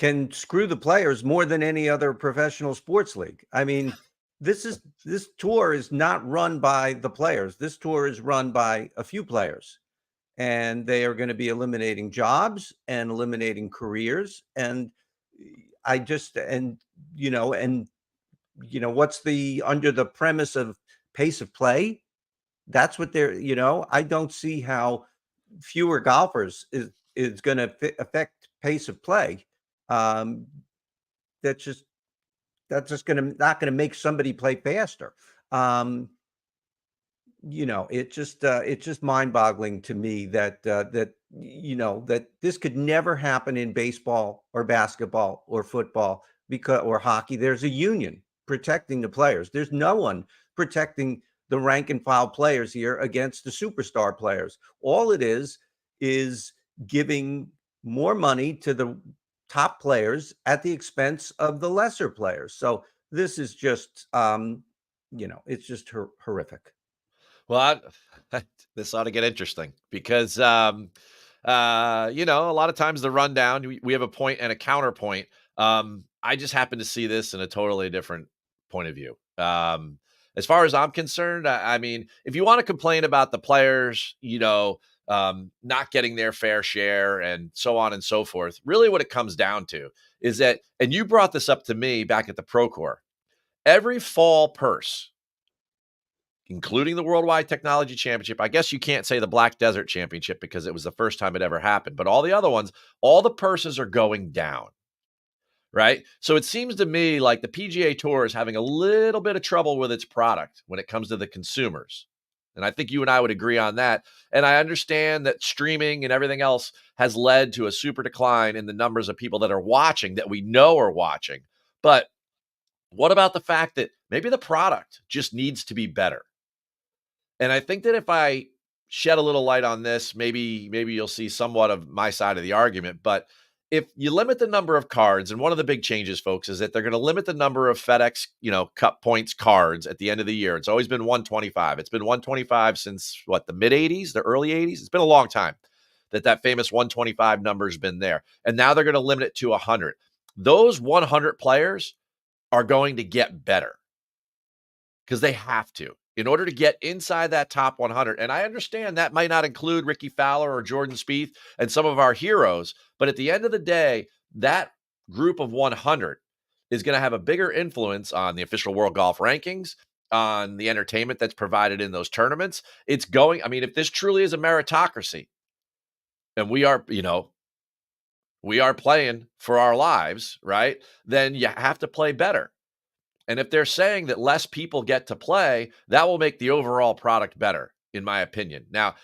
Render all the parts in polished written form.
can screw the players more than any other professional sports league. I mean, this tour is not run by the players. This tour is run by a few players, and they are going to be eliminating jobs and eliminating careers. And I just, and, what's the under the premise of pace of play? That's what they're, I don't see how fewer golfers is going to affect pace of play. Um, that's just going to not going to make somebody play faster. It's just mind-boggling to me that that this could never happen in baseball or basketball or football or hockey. There's a union protecting the players. There's no one protecting the rank and file players here against the superstar players. All it is giving more money to the top players at the expense of the lesser players. So this is just, it's just horrific. Well, this ought to get interesting because, a lot of times the rundown, we have a point and a counterpoint. I just happen to see this in a totally different point of view. As far as I'm concerned, I mean, if you want to complain about the players, not getting their fair share and so on and so forth, really what it comes down to is that, and you brought this up to me back at the Procore, every fall purse, including the Worldwide Technology Championship. I guess you can't say the Black Desert Championship because it was the first time it ever happened, but all the other ones, all the purses are going down, right? So it seems to me like the PGA Tour is having a little bit of trouble with its product when it comes to the consumers. And I think you and I would agree on that. And I understand that streaming and everything else has led to a super decline in the numbers of people that are watching, that we know are watching. But what about the fact that maybe the product just needs to be better? And I think that if I shed a little light on this, maybe you'll see somewhat of my side of the argument. But if you limit the number of cards, and one of the big changes, folks, is that they're going to limit the number of FedEx, Cup points cards at the end of the year. It's always been 125. It's been 125 since the mid 80s, the early 80s. It's been a long time that famous 125 number has been there. And now they're going to limit it to 100. Those 100 players are going to get better because they have to, in order to get inside that top 100. And I understand that might not include Ricky Fowler or Jordan Spieth and some of our heroes, but at the end of the day, that group of 100 is going to have a bigger influence on the official World Golf Rankings, on the entertainment that's provided in those tournaments. It's going, I mean, if this truly is a meritocracy, and we are playing for our lives, right? Then you have to play better. And if they're saying that less people get to play, that will make the overall product better, in my opinion. Now,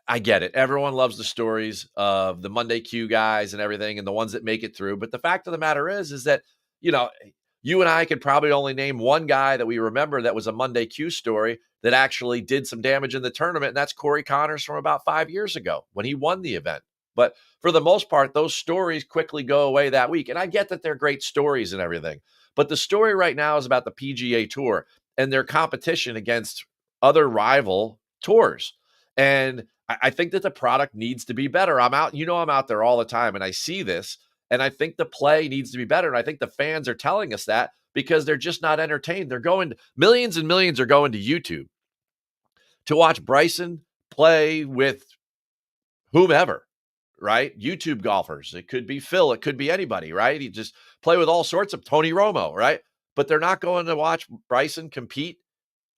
I get it. Everyone loves the stories of the Monday Q guys and everything and the ones that make it through. But the fact of the matter is that, you and I could probably only name one guy that we remember that was a Monday Q story that actually did some damage in the tournament. And that's Corey Connors from about 5 years ago when he won the event. But for the most part, those stories quickly go away that week. And I get that they're great stories and everything. But the story right now is about the PGA Tour and their competition against other rival tours. And I think that the product needs to be better. I'm out there all the time and I see this, and I think the play needs to be better. And I think the fans are telling us that because they're just not entertained. They're going, millions and millions are going to YouTube to watch Bryson play with whomever. Right? YouTube golfers. It could be Phil. It could be anybody, right? He just play with all sorts of Tony Romo, right? But they're not going to watch Bryson compete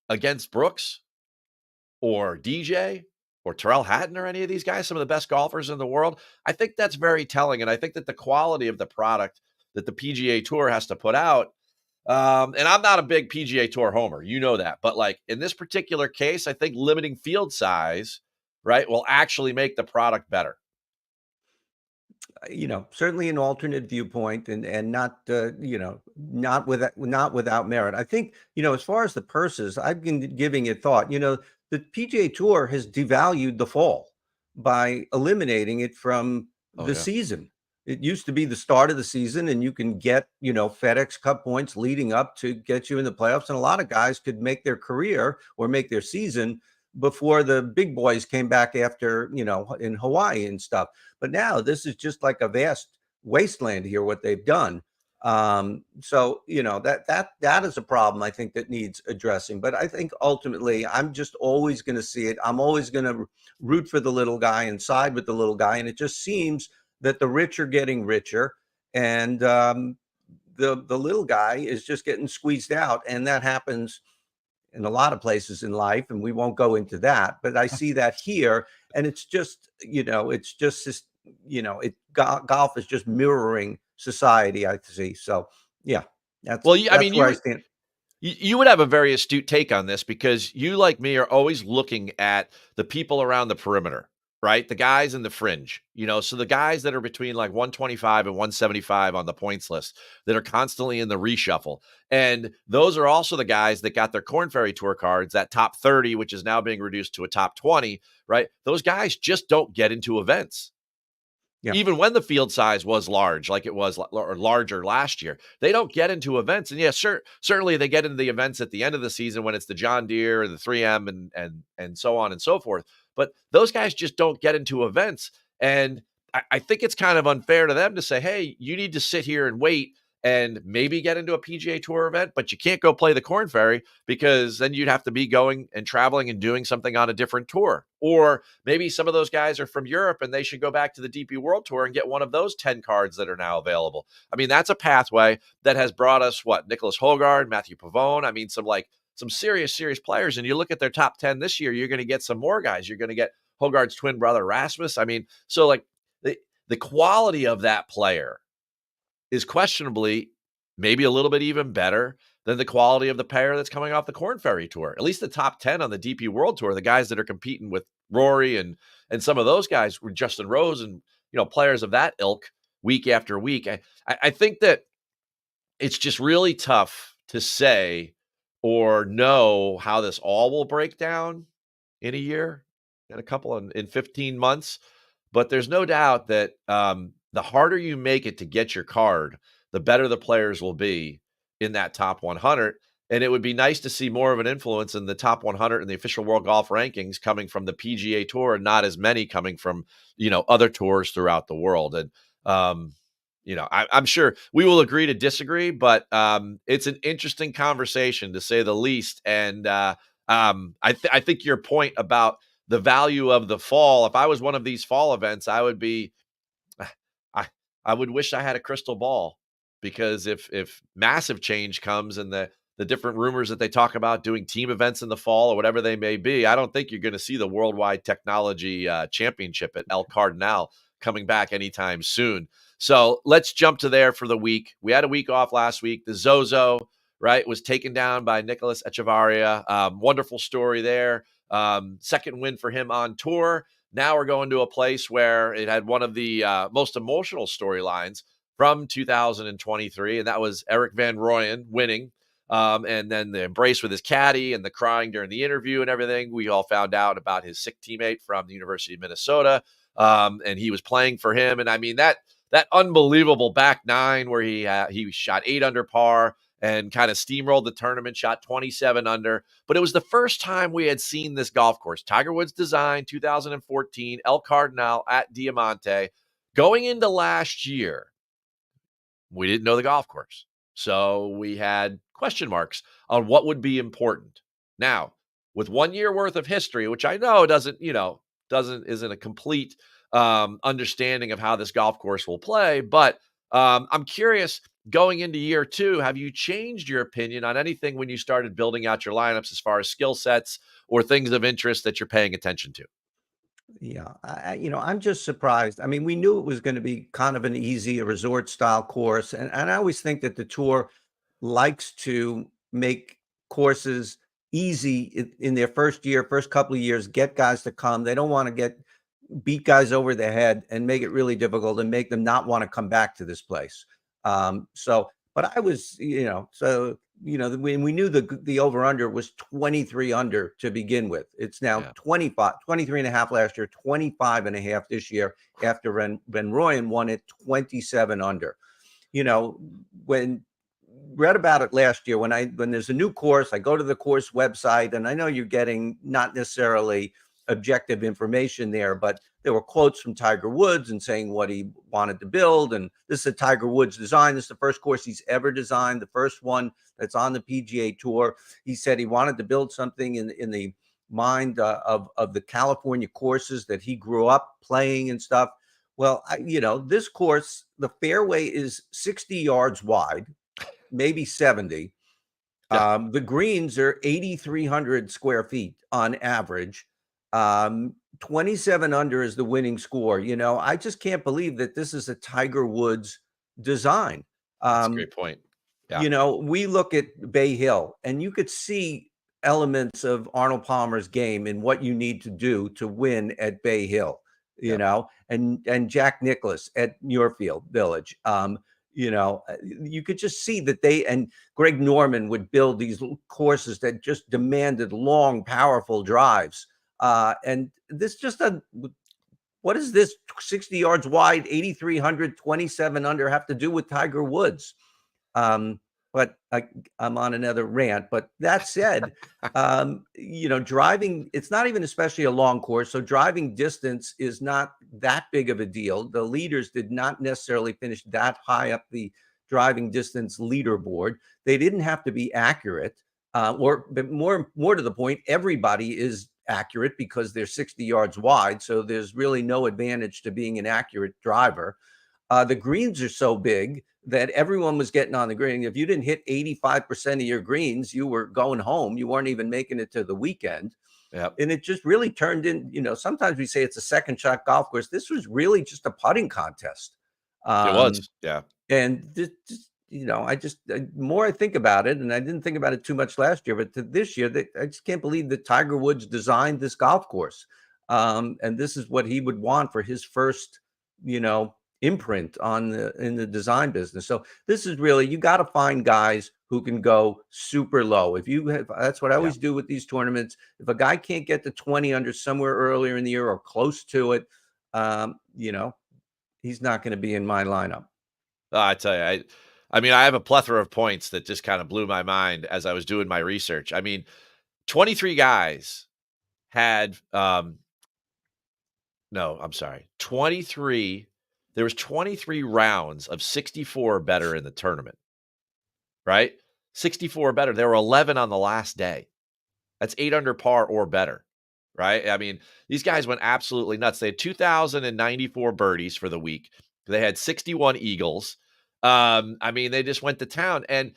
against Brooks or DJ or Terrell Hatton or any of these guys, some of the best golfers in the world. I think that's very telling. And I think that the quality of the product that the PGA Tour has to put out, and I'm not a big PGA Tour homer, you know that. But like in this particular case, I think limiting field size, right, will actually make the product better. Certainly an alternate viewpoint, and not not without merit. I think, as far as the purses, I've been giving it thought. The PGA Tour has devalued the fall by eliminating it from the season. It used to be the start of the season, and you can get, FedEx Cup points leading up to get you in the playoffs. And a lot of guys could make their career or make their season before the big boys came back after, in Hawaii and stuff. But now this is just like a vast wasteland here, what they've done. So, that is a problem I think that needs addressing. But I think ultimately I'm just always going to see it. I'm always going to root for the little guy and side with the little guy. And it just seems that the rich are getting richer, and the little guy is just getting squeezed out. And that happens in a lot of places in life, and we won't go into that. But I see that here, and it's just, it's just this, golf is just mirroring society, I see. So yeah, Well, I that's mean, where I stand. you would have a very astute take on this because you, like me, are always looking at the people around the perimeter, right? The guys in the fringe, so the guys that are between like 125 and 175 on the points list that are constantly in the reshuffle. And those are also the guys that got their Corn Ferry Tour cards, that top 30, which is now being reduced to a top 20, right? Those guys just don't get into events. Yeah. Even when the field size was large, like it was or larger last year, they don't get into events. And yeah, sure, certainly they get into the events at the end of the season when it's the John Deere and the 3M and so on and so forth. But those guys just don't get into events. And I think it's kind of unfair to them to say, hey, you need to sit here and wait and maybe get into a PGA Tour event, but you can't go play the Corn Ferry because then you'd have to be going and traveling and doing something on a different tour. Or maybe some of those guys are from Europe and they should go back to the DP World Tour and get one of those 10 cards that are now available. I mean, that's a pathway that has brought us Nicholas Hochberg, Matthew Pavone. I mean, some serious players. And you look at their top 10 this year, you're going to get some more guys. You're going to get Hochberg's twin brother, Rasmus. I mean, so like the quality of that player is questionably maybe a little bit even better than the quality of the pair that's coming off the Corn Ferry Tour. At least the top 10 on the DP World Tour, the guys that are competing with Rory and some of those guys were Justin Rose and, players of that ilk week after week. I think that it's just really tough to say or know how this all will break down in a year, in 15 months. But there's no doubt that the harder you make it to get your card, the better the players will be in that top 100. And it would be nice to see more of an influence in the top 100 in the official world golf rankings coming from the PGA Tour and not as many coming from, other tours throughout the world. And, I'm sure we will agree to disagree, but it's an interesting conversation to say the least. And I think your point about the value of the fall, if I was one of these fall events, I would be, I would wish I had a crystal ball, because if massive change comes and the different rumors that they talk about doing team events in the fall or whatever they may be, I don't think you're going to see the Worldwide Technology Championship at El Cardinal coming back anytime soon. So let's jump to there for the week. We had a week off last week. The Zozo, right, was taken down by Nicholas Echevarria. Wonderful story there. Second win for him on tour. Now we're going to a place where it had one of the most emotional storylines from 2023, and that was Eric Van Rooyen winning. And then the embrace with his caddy and the crying during the interview and everything. We all found out about his sick teammate from the University of Minnesota, and he was playing for him. And I mean, that unbelievable back nine where he shot 8 under par and kind of steamrolled the tournament, shot 27 under. But it was the first time we had seen this golf course. Tiger Woods design, 2014, El Cardinal at Diamante. Going into last year, we didn't know the golf course. So we had question marks on what would be important. Now, with 1 year worth of history, which I know isn't a complete understanding of how this golf course will play, but I'm curious, going into year 2, have you changed your opinion on anything when you started building out your lineups as far as skill sets or things of interest that you're paying attention to? Yeah, I'm just surprised. I mean, we knew it was going to be kind of an easy, a resort style course, and I always think that the tour likes to make courses easy in their first year, first couple of years, get guys to come. They don't want to beat guys over the head and make it really difficult and make them not want to come back to this place. But I was, when we knew the over under was 23 under to begin with. It's now 25, 23 and a half last year, 25 and a half this year after Van Rooyen won it 27 under. When read about it last year, when there's a new course, I go to the course website, and I know you're getting not necessarily objective information there, but there were quotes from Tiger Woods and saying what he wanted to build. And this is a Tiger Woods design. This is the first course he's ever designed, the first one that's on the PGA Tour. He said he wanted to build something in the mind of the California courses that he grew up playing and stuff. Well, this course, the fairway is 60 yards wide, maybe 70. Yeah. The greens are 8,300 square feet on average. 27 under is the winning score. I just can't believe that this is a Tiger Woods design. That's a great point. Yeah. We look at Bay Hill, and you could see elements of Arnold Palmer's game in what you need to do to win at Bay Hill, and Jack Nicklaus at Muirfield Village. You could just see that and Greg Norman would build these courses that just demanded long, powerful drives. And this what does this 60 yards wide, 8,300, 27 under have to do with Tiger Woods? But I'm on another rant. But that said, driving, it's not even especially a long course. So driving distance is not that big of a deal. The leaders did not necessarily finish that high up the driving distance leaderboard. They didn't have to be accurate. But more to the point, everybody is accurate because they're 60 yards wide. So there's really no advantage to being an accurate driver. The greens are so big that everyone was getting on the green. If you didn't hit 85% of your greens, you were going home. You weren't even making it to the weekend. Yep. And it just really turned in, sometimes we say it's a second shot golf course. This was really just a putting contest. It was. Yeah. And the more I think about it, and I didn't think about it too much last year, but this year, I just can't believe that Tiger Woods designed this golf course. And this is what he would want for his first, imprint in the design business. So this is really, you got to find guys who can go super low. That's what I always do with these tournaments. If a guy can't get to 20 under somewhere earlier in the year or close to it, he's not going to be in my lineup. I tell you, I have a plethora of points that just kind of blew my mind as I was doing my research. 23 guys had, no, I'm sorry, 23. There was 23 rounds of 64 or better in the tournament, right? 64 or better. There were 11 on the last day. That's 8 under par or better, right? These guys went absolutely nuts. They had 2,094 birdies for the week. They had 61 eagles. They just went to town. And,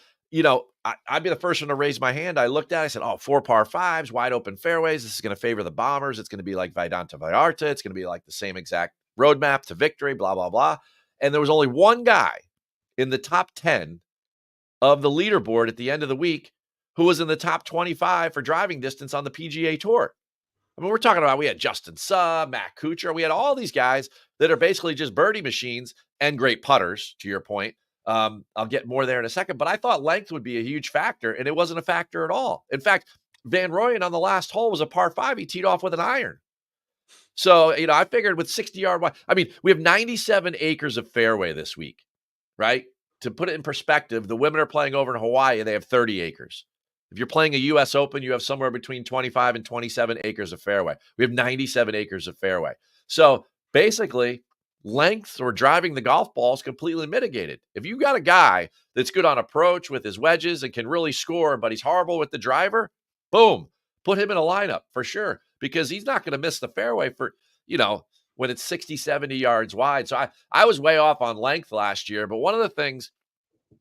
I'd be the first one to raise my hand. I looked at it, I said, 4 par fives, wide open fairways. This is going to favor the Bombers. It's going to be like Vidanta Vallarta. It's going to be like the same exact roadmap to victory, blah, blah, blah. And there was only one guy in the top 10 of the leaderboard at the end of the week who was in the top 25 for driving distance on the PGA Tour. We're talking about, we had Justin Suh, Matt Kuchar. We had all these guys that are basically just birdie machines and great putters, to your point. I'll get more there in a second, but I thought length would be a huge factor, and it wasn't a factor at all. In fact, Van Rooyen on the last hole was a par 5. He teed off with an iron. So, I figured with 60-yard wide, we have 97 acres of fairway this week, right? To put it in perspective, the women are playing over in Hawaii, and they have 30 acres. If you're playing a U.S. Open, you have somewhere between 25 and 27 acres of fairway. We have 97 acres of fairway. So basically, length or driving the golf ball is completely mitigated. If you got a guy that's good on approach with his wedges and can really score, but he's horrible with the driver, boom, put him in a lineup for sure, because he's not going to miss the fairway for, when it's 60, 70 yards wide. So I was way off on length last year, but one of the things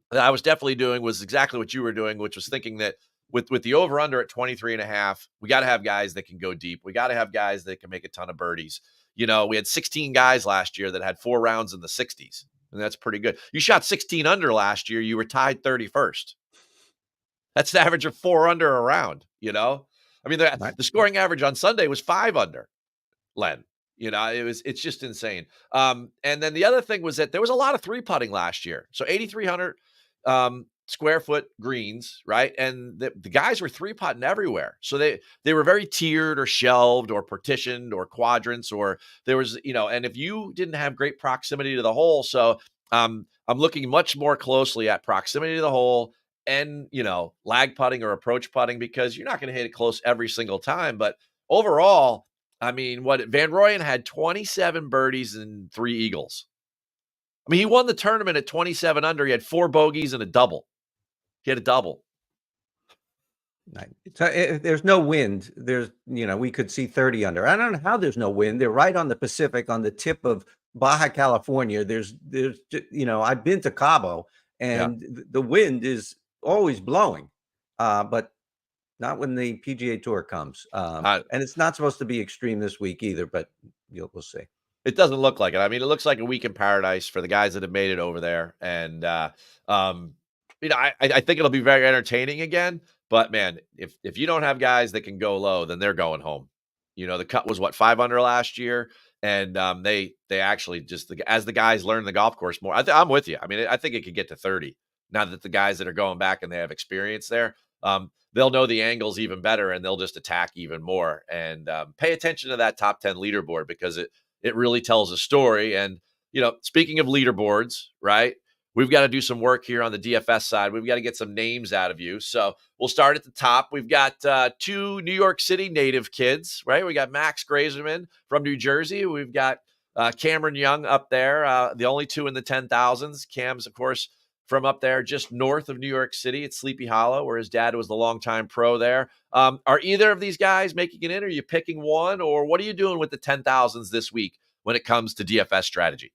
that I was definitely doing was exactly what you were doing, which was thinking that with the over under at 23.5, we got to have guys that can go deep. We got to have guys that can make a ton of birdies. We had 16 guys last year that had 4 rounds in the 60s, and that's pretty good. You shot 16 under last year. You were tied 31st. That's the average of 4 under a round, the scoring average on Sunday was 5 under, Len. It's just insane. And then the other thing was that there was a lot of 3-putting last year. So 8,300 square foot greens, right? And the guys were 3-putting everywhere. So they were very tiered or shelved or partitioned or quadrants, or there was, and if you didn't have great proximity to the hole, so I'm looking much more closely at proximity to the hole and, lag putting or approach putting, because you're not going to hit it close every single time. But overall, I mean, what Van Rooyen had 27 birdies and 3 eagles. I mean, he won the tournament at 27 under. He had 4 bogeys and a double. He had a double. Right. So if there's no wind, we could see 30 under. I don't know how there's no wind. They're right on the Pacific, on the tip of Baja California. I've been to Cabo, Yeah. and the wind is always blowing, but not when the PGA Tour comes. And it's not supposed to be extreme this week either, but we'll see. It doesn't look like it. I mean, it looks like a week in paradise for the guys that have made it over there. And, I think it'll be very entertaining again. But man, if you don't have guys that can go low, then they're going home. The cut was what, 5 under last year, and they actually just as the guys learn the golf course more. I'm with you. I mean, I think it could get to 30 now that the guys that are going back and they have experience there. They'll know the angles even better, and they'll just attack even more. And pay attention to that top 10 leaderboard, because it really tells a story. And speaking of leaderboards, right? We've got to do some work here on the DFS side. We've got to get some names out of you. So we'll start at the top. We've got 2 New York City native kids, right? We got Max Grazerman from New Jersey. We've got Cameron Young up there, the only 2 in the 10,000s. Cam's, of course, from up there just north of New York City at Sleepy Hollow, where his dad was the longtime pro there. Are either of these guys making it in? Are you picking one, or what are you doing with the 10,000s this week when it comes to DFS strategy?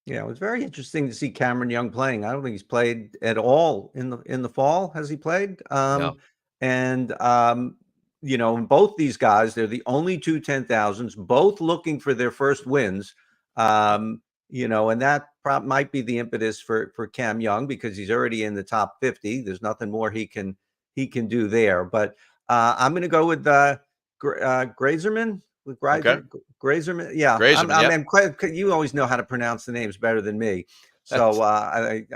Yeah, it was very interesting to see Cameron Young playing. I don't think he's played at all in the fall. Has he played? No. And both these guys, they're the only 2 10,000s, both looking for their first wins. And that might be the impetus for Cam Young, because he's already in the top 50. There's nothing more he can do there. But I'm going to go with Grazerman. Okay. Grazerman, yeah. Grazerman, You always know how to pronounce the names better than me, so I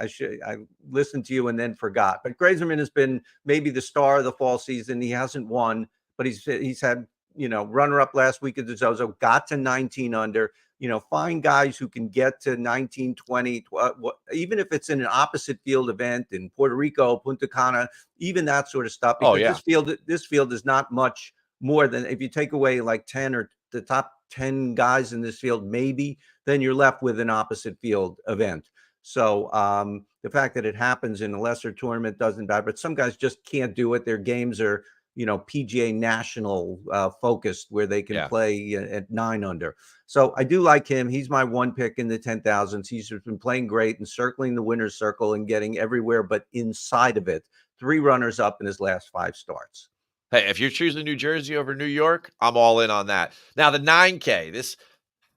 listened to you and then forgot. But Grazerman has been maybe the star of the fall season. He hasn't won, but he's had runner up last week at the Zozo, got to 19 under. Find guys who can get to 19, 20, even if it's in an opposite field event in Puerto Rico, Punta Cana, even that sort of stuff. Because this field is not much more than, if you take away like 10 or the top 10 guys in this field, maybe, then you're left with an opposite field event. So the fact that it happens in a lesser tournament doesn't matter, but some guys just can't do it. Their games are, PGA national focused, where they can play at 9 under. So I do like him. He's my one pick in the 10,000s. He's been playing great and circling the winner's circle and getting everywhere but inside of it. 3 runners up in his last 5 starts. Hey, if you're choosing New Jersey over New York, I'm all in on that. Now, the 9K,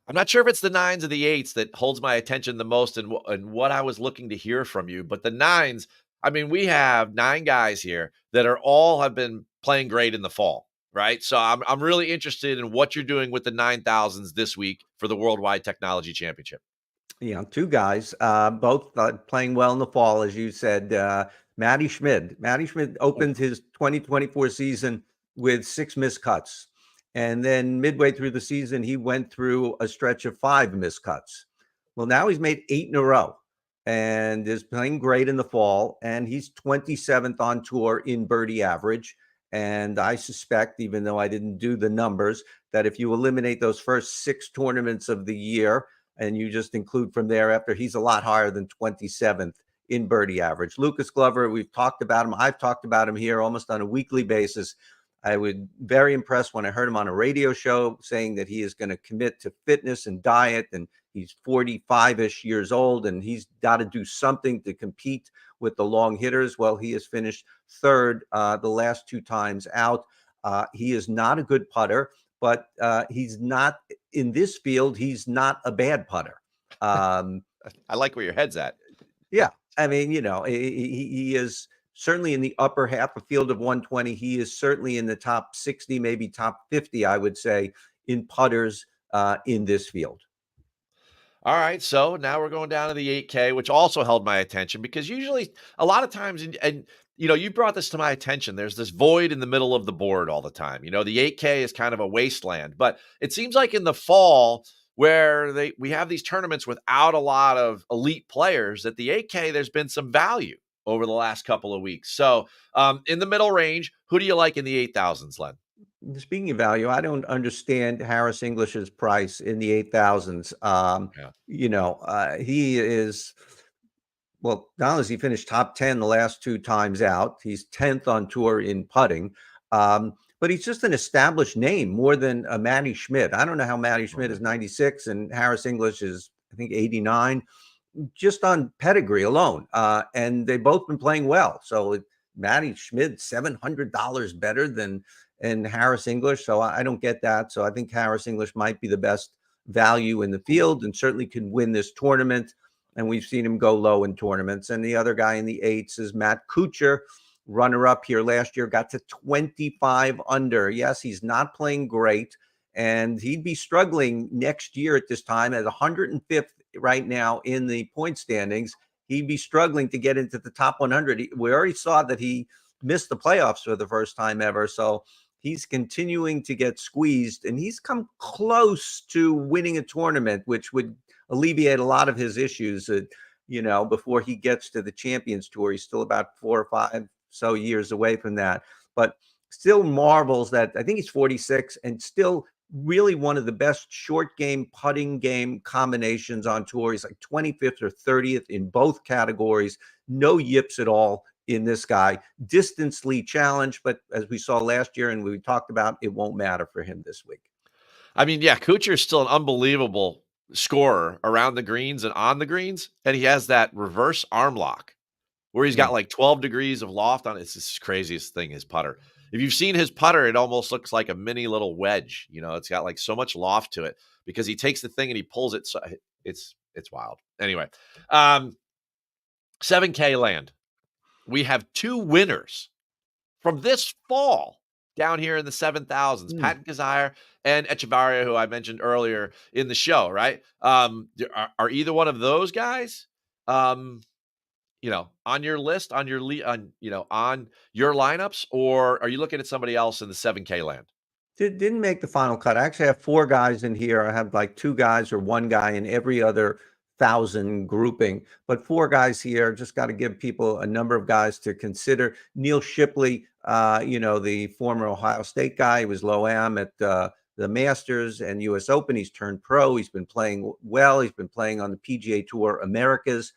I'm not sure if it's the 9s or the 8s that holds my attention the most, and what I was looking to hear from you. But the 9s, I mean, we have 9 guys here that have been playing great in the fall, right? So I'm really interested in what you're doing with the 9,000s this week for the Worldwide Technology Championship. 2 guys, both playing well in the fall, as you said. Matty Schmid opened his 2024 season with 6 missed cuts. And then midway through the season, he went through a stretch of 5 missed cuts. Well, now he's made 8 in a row and is playing great in the fall. And he's 27th on tour in birdie average. And I suspect, even though I didn't do the numbers, that if you eliminate those first 6 tournaments of the year and you just include from thereafter, he's a lot higher than 27th in birdie average. Lucas Glover, we've talked about him. I've talked about him here almost on a weekly basis. I was very impressed when I heard him on a radio show saying that he is going to commit to fitness and diet, and he's 45-ish years old, and he's got to do something to compete with the long hitters. Well, he has finished 3rd the last 2 times out. He is not a good putter, but he's not, in this field, he's not a bad putter. I like where your head's at. Yeah. I mean, he is certainly in the upper half, a field of 120. He is certainly in the top 60, maybe top 50, I would say, in putters in this field. All right, so now we're going down to the 8K, which also held my attention, because usually a lot of times, and you brought this to my attention, there's this void in the middle of the board all the time. The 8K is kind of a wasteland, but it seems like in the fall, where we have these tournaments without a lot of elite players, at the 8K, there's been some value over the last couple of weeks. So in the middle range, who do you like in the 8,000s, Len? Speaking of value, I don't understand Harris English's price in the 8,000s. Yeah. He is, well, not only has he finished top 10 the last two times out, he's 10th on tour in putting. But he's just an established name more than a Matty Schmidt. I don't know how Matty Schmidt is 96 and Harris English is, I think, 89, just on pedigree alone. And they've both been playing well. So Matty Schmidt, $700 better than and Harris English. So I don't get that. So I think Harris English might be the best value in the field and certainly can win this tournament. And we've seen him go low in tournaments. And the other guy in the eights is Matt Kuchar, runner up here last year, got to 25 under. Yes, he's not playing great, and he'd be struggling next year at this time at 105th right now in the point standings. He'd be struggling to get into the top 100. We already saw that he missed the playoffs for the first time ever. So he's continuing to get squeezed, and he's come close to winning a tournament, which would alleviate a lot of his issues, before he gets to the Champions Tour. He's still about 4 or 5 so years away from that, but still marvels that I think he's 46 and still really one of the best short game putting game combinations on tour. He's like 25th or 30th in both categories. No yips at all in this guy. Distance-ly challenged, but as we saw last year and we talked about, it won't matter for him this week. I mean, yeah, Kuchar is still an unbelievable scorer around the greens and on the greens, and he has that reverse arm lock where he's got like 12 degrees of loft on it. It's the craziest thing, his putter. If you've seen his putter, it almost looks like a mini little wedge. It's got like so much loft to it because he takes the thing and he pulls it. So it's wild. Anyway, 7K land. We have two winners from this fall down here in the 7,000s, Patton Kizzire and Echevarria, who I mentioned earlier in the show, right? Are either one of those guys, on your list, on your on your lineups, or are you looking at somebody else in the 7K land? Didn't make the final cut. I actually have 4 guys in here. I have like 2 guys or 1 guy in every other 1,000 grouping, but 4 guys here. Just got to give people a number of guys to consider. Neil Shipley, the former Ohio State guy, he was low-am at the Masters and U.S. Open. He's turned pro. He's been playing well. He's been playing on the PGA Tour Americas.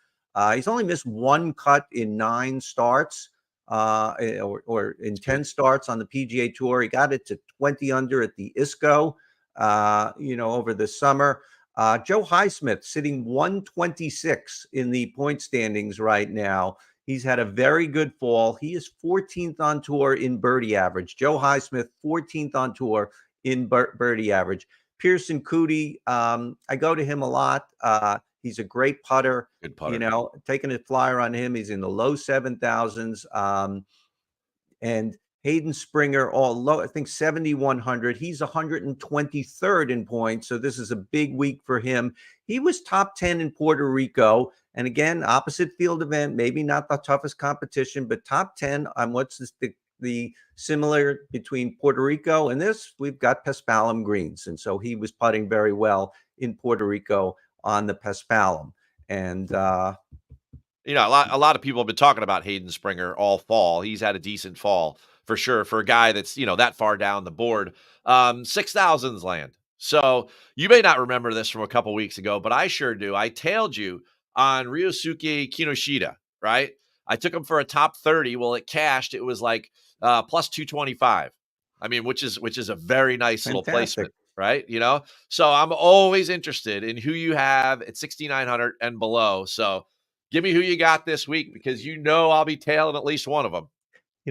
He's only missed 1 cut in 9 starts. Or in 10 starts on the PGA Tour. He got it to 20 under at the ISCO, over the summer. Joe Highsmith sitting 126 in the point standings right now. He's had a very good fall. He is 14th on tour in birdie average. Joe Highsmith, 14th on tour in birdie average. Pearson Coody, I go to him a lot. He's a great putter. Good putter. Taking a flyer on him. He's in the low 7,000s. And Hayden Springer, all low, I think 7,100. He's 123rd in points. So this is a big week for him. He was top 10 in Puerto Rico. And again, opposite field event, maybe not the toughest competition, but top 10 on what's the similar between Puerto Rico and this, we've got Paspalum greens. And so he was putting very well in Puerto Rico on the Paspalum. And a lot of people have been talking about Hayden Springer all fall. He's had a decent fall for sure for a guy that's that far down the board. 6,000s land. So you may not remember this from a couple weeks ago, but I sure do. I tailed you on Ryosuke Kinoshita, right? I took him for a top 30. Well, it cashed. It was like plus 225. I mean, which is a very nice little placement. Right. So I'm always interested in who you have at 6,900 and below. So give me who you got this week, because I'll be tailing at least one of them.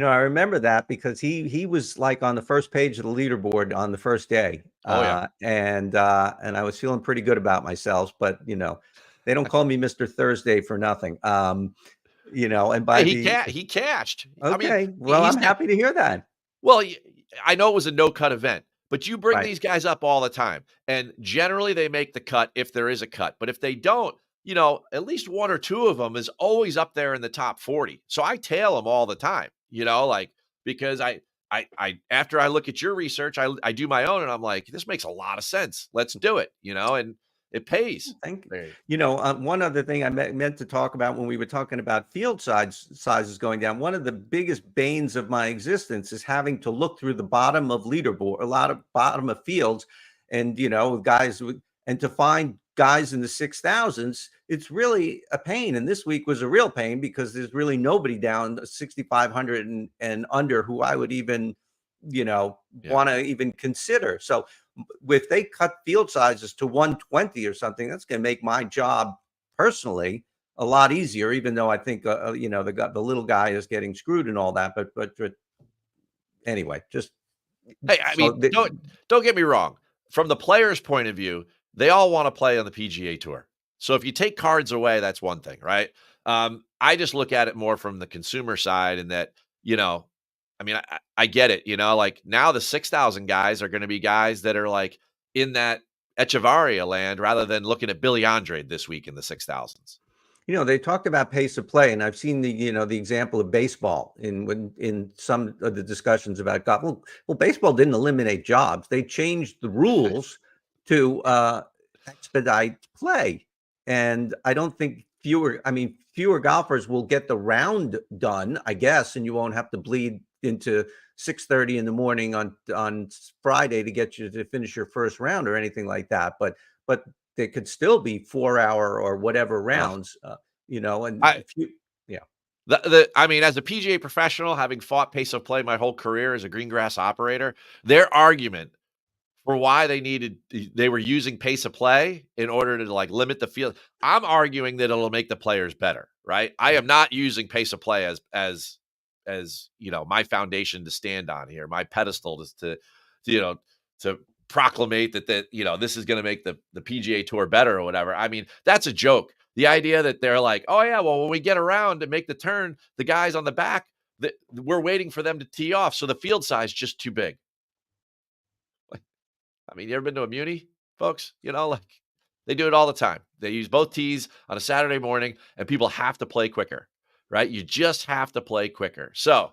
I remember that because he was like on the first page of the leaderboard on the first day. Oh yeah. And I was feeling pretty good about myself, but they don't call me Mr. Thursday for nothing. And by he cashed. Okay. I mean, well, I'm happy to hear that. Well, I know it was a no cut event, but you bring these guys up all the time, and generally they make the cut if there is a cut. But if they don't, at least 1 or 2 of them is always up there in the top 40. So I tail them all the time, because I after I look at your research, I do my own, and I'm like, this makes a lot of sense. Let's do it, and It pays. Thank you. There. One other thing I meant to talk about when we were talking about field sizes going down. One of the biggest banes of my existence is having to look through the bottom of leaderboard, a lot of bottom of fields, and guys and to find guys in the 6,000s. It's really a pain. And this week was a real pain because there's really nobody down 6,500 and under who I would even, want to even consider. So if they cut field sizes to 120 or something, that's going to make my job personally a lot easier, even though I think, the little guy is getting screwed and all that. But anyway, just Hey, I mean, don't get me wrong. From the player's point of view, they all want to play on the PGA Tour. So if you take cards away, that's one thing, right? I just look at it more from the consumer side, and that, I mean, I get it, like now the 6,000 guys are going to be guys that are like in that Echevarria land rather than looking at Billy Andrade this week in the 6,000s. They talked about pace of play, and I've seen the example of baseball in some of the discussions about golf. Well, baseball didn't eliminate jobs; they changed the rules to expedite play, and I don't think fewer golfers will get the round done, I guess, and you won't have to bleed into 6:30 in the morning on Friday to get you to finish your first round or anything like that. But they could still be 4-hour or whatever rounds, and yeah. I mean, as a PGA professional, having fought pace of play my whole career as a green grass operator, their argument for why they were using pace of play in order to like limit the field. I'm arguing that it'll make the players better, right? I am not using pace of play as my foundation to stand on here, my pedestal to proclamate that this is going to make the PGA Tour better or whatever. I mean, that's a joke. The idea that they're like, oh yeah, well, when we get around to make the turn, the guys on the back, we're waiting for them to tee off, so the field size is just too big. I mean, you ever been to a muni, folks? Like they do it all the time. They use both tees on a Saturday morning, and people have to play quicker, right? You just have to play quicker. So,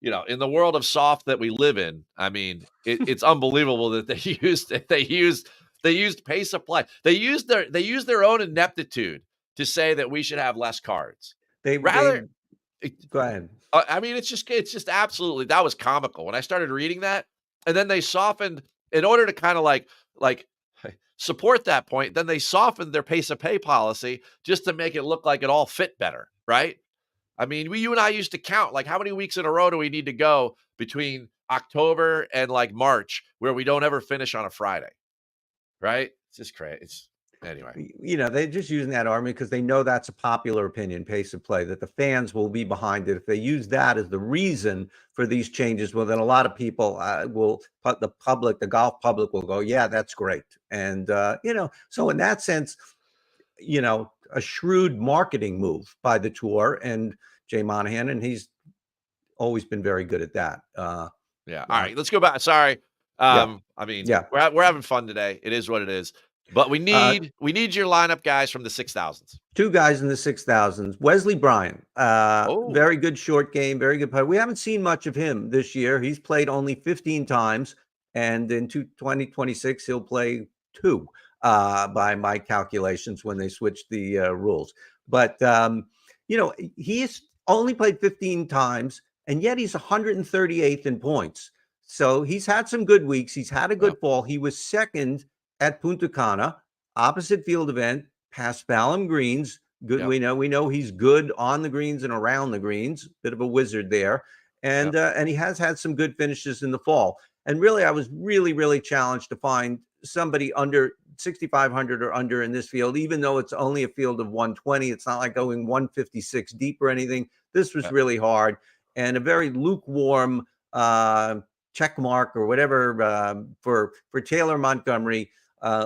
in the world of soft that we live in, I mean, it's unbelievable that they used pace of play. They used their own ineptitude to say that we should have less cards. Go ahead. I mean, it's just absolutely, that was comical when I started reading that, and then they softened in order to kind of like support that point. Then they softened their pace of pay policy just to make it look like it all fit better, right? I mean, you and I used to count like how many weeks in a row do we need to go between October and like March where we don't ever finish on a Friday, right? It's just crazy. Anyway, they're just using that argument because they know that's a popular opinion, pace of play, that the fans will be behind it. If they use that as the reason for these changes, well, then a lot of people the golf public will go, yeah, that's great. And, so in that sense, a shrewd marketing move by the tour and Jay Monahan, and he's always been very good at that. Yeah. All right, let's go back. Sorry. I mean, we're having fun today. It is what it is. But we need your lineup guys from the 6,000s. Two guys in the 6,000s. Wesley Bryan, very good short game, very good player. We haven't seen much of him this year. He's played only 15 times, and in 2026 he'll play 2 by my calculations when they switched the rules. But he's only played 15 times, and yet he's 138th in points. So he's had some good weeks. He's had a good fall. He was second at Punta Cana, opposite field event, Paspalum greens. Good. Yep. We know he's good on the greens and around the greens. Bit of a wizard there, and he has had some good finishes in the fall. And really, I was really challenged to find somebody under 6,500 or under in this field, even though it's only a field of 120. It's not like going 156 deep or anything. This was really hard, and a very lukewarm check mark or whatever for Taylor Montgomery.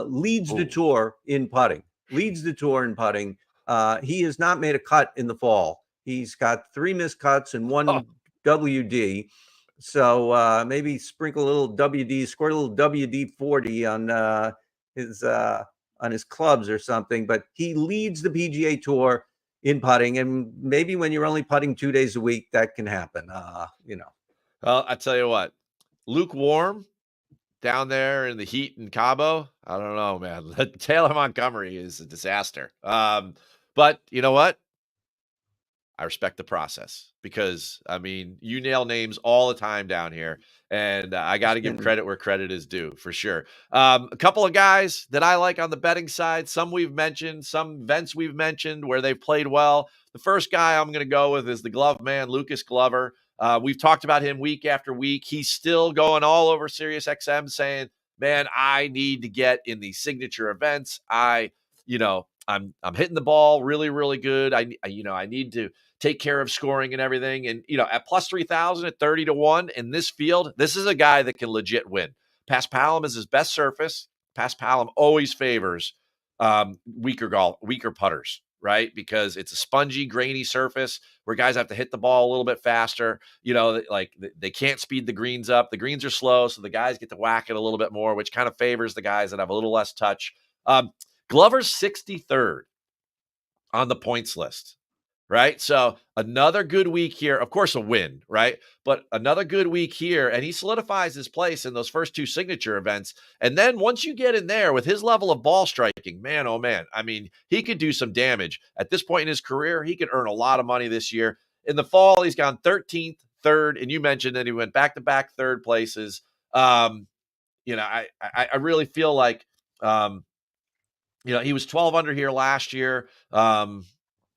Leads the tour in putting. He has not made a cut in the fall. He's got 3 missed cuts and 1 WD. So maybe sprinkle a little WD, squirt a little WD-40 on his clubs or something. But he leads the PGA Tour in putting, and maybe when you're only putting 2 days a week, that can happen. Well, I tell you what, lukewarm down there in the heat in Cabo. I don't know, man. Taylor Montgomery is a disaster. But you know what? I respect the process because, I mean, you nail names all the time down here, and I got to Just give getting credit where credit is due for sure. A couple of guys that I like on the betting side, some we've mentioned, some events we've mentioned where they've played well. The first guy I'm going to go with is the glove man, Lucas Glover. We've talked about him week after week. He's still going all over SiriusXM saying, man, I need to get in these signature events. I'm hitting the ball really, really good. I need to take care of scoring and everything. And, at plus 3,000 at 30 to 1 in this field, this is a guy that can legit win. Paspalum is his best surface. Paspalum always favors weaker putters, right? Because it's a spongy, grainy surface where guys have to hit the ball a little bit faster. Like they can't speed the greens up. The greens are slow, so the guys get to whack it a little bit more, which kind of favors the guys that have a little less touch. Glover's 63rd on the points list, right? So another good week here. Of course, a win, right? But another good week here, and he solidifies his place in those first two signature events. And then once you get in there with his level of ball striking, man, oh man, I mean, he could do some damage. At this point in his career, he could earn a lot of money this year. In the fall, he's gone 13th, 3rd, and you mentioned that he went back-to-back third places. I really feel like he was 12 under here last year.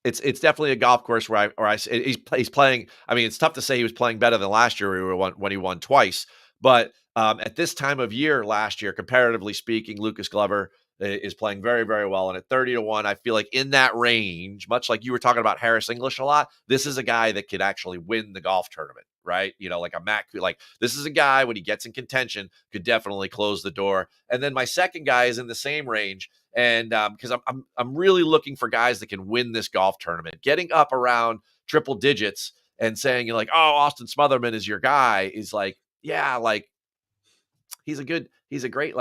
It's definitely a golf course where he's playing. I mean, it's tough to say he was playing better than last year when he won twice. But at this time of year last year, comparatively speaking, Lucas Glover is playing very, very well. And at 30 to 1, I feel like in that range, much like you were talking about Harris English a lot, this is a guy that could actually win the golf tournament, right? Like a Mac, like this is a guy when he gets in contention could definitely close the door. And then my second guy is in the same range. And because I'm really looking for guys that can win this golf tournament, getting up around triple digits and saying you're like, oh, Austin Smotherman is your guy is like, yeah, like he's a great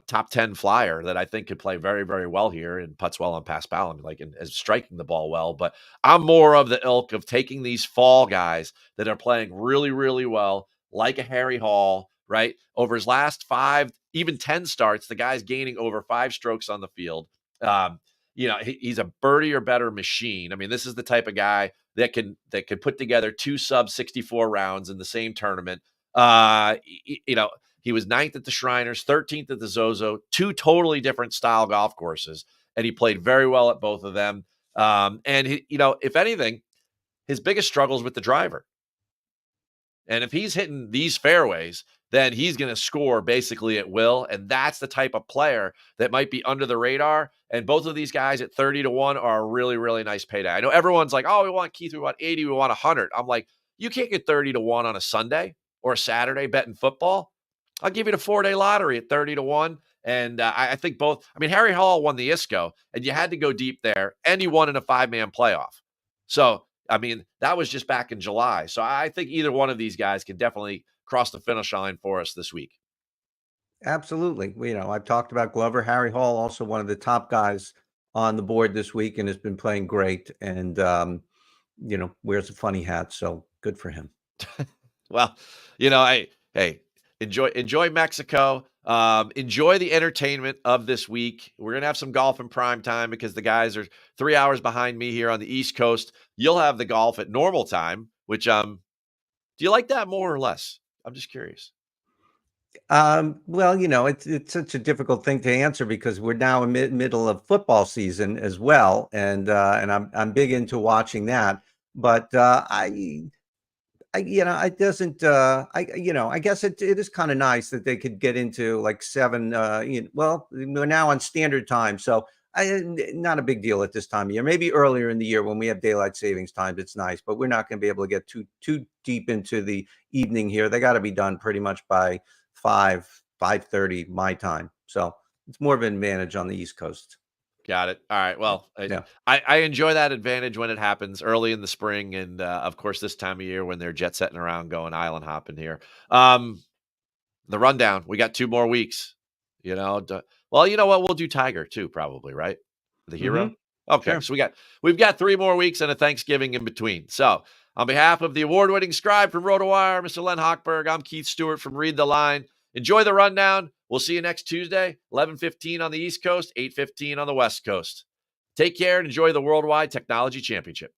top 10 flyer that I think could play very, very well here and putts well on Paspalum, like as striking the ball well. But I'm more of the ilk of taking these fall guys that are playing really, really well, like a Harry Hall, right? Over his last 5, even 10 starts, the guy's gaining over 5 strokes on the field. He's a birdie or better machine. I mean, this is the type of guy that could put together 2 sub 64 rounds in the same tournament. He was 9th at the Shriners, 13th at the Zozo, 2 totally different style golf courses, and he played very well at both of them. If anything, his biggest struggle is with the driver. And if he's hitting these fairways, then he's going to score basically at will. And that's the type of player that might be under the radar. And both of these guys at 30 to 1 are a really, really nice payday. I know everyone's like, oh, we want Keith, we want 80, we want 100. I'm like, you can't get 30 to 1 on a Sunday or a Saturday betting football. I'll give you the 4-day lottery at 30 to 1. And I think Harry Hall won the ISCO, and you had to go deep there, and he won in a 5-man playoff. So, that was just back in July. So I think either one of these guys can definitely cross the finish line for us this week. Absolutely. I've talked about Glover. Harry Hall, also one of the top guys on the board this week and has been playing great and, wears a funny hat. So good for him. Well, enjoy Mexico. Enjoy the entertainment of this week. We're going to have some golf in prime time because the guys are 3 hours behind me here on the East Coast. You'll have the golf at normal time, which, do you like that more or less? I'm just curious. Well, it's such a difficult thing to answer because we're now in middle of football season as well. And I'm big into watching that, but, I guess it is kind of nice that they could get into like 7, well, we're now on standard time. So not a big deal at this time of year, maybe earlier in the year when we have daylight savings time. It's nice, but we're not going to be able to get too deep into the evening here. They got to be done pretty much by 5:30 my time. So it's more of an advantage on the East Coast. Got it. All right. Well, Yeah. I enjoy that advantage when it happens early in the spring. And of course, this time of year when they're jet setting around going island hopping here. The rundown, we got 2 more weeks, well, you know what? We'll do Tiger too, probably, right? The hero. Okay. Sure. So we've got 3 more weeks and a Thanksgiving in between. So on behalf of the award-winning scribe from RotoWire, Mr. Len Hochberg, I'm Keith Stewart from Read the Line. enjoy the rundown. We'll see you next Tuesday, 11:15 on the East Coast, 8:15 on the West Coast. Take care and enjoy the Worldwide Technology Championship.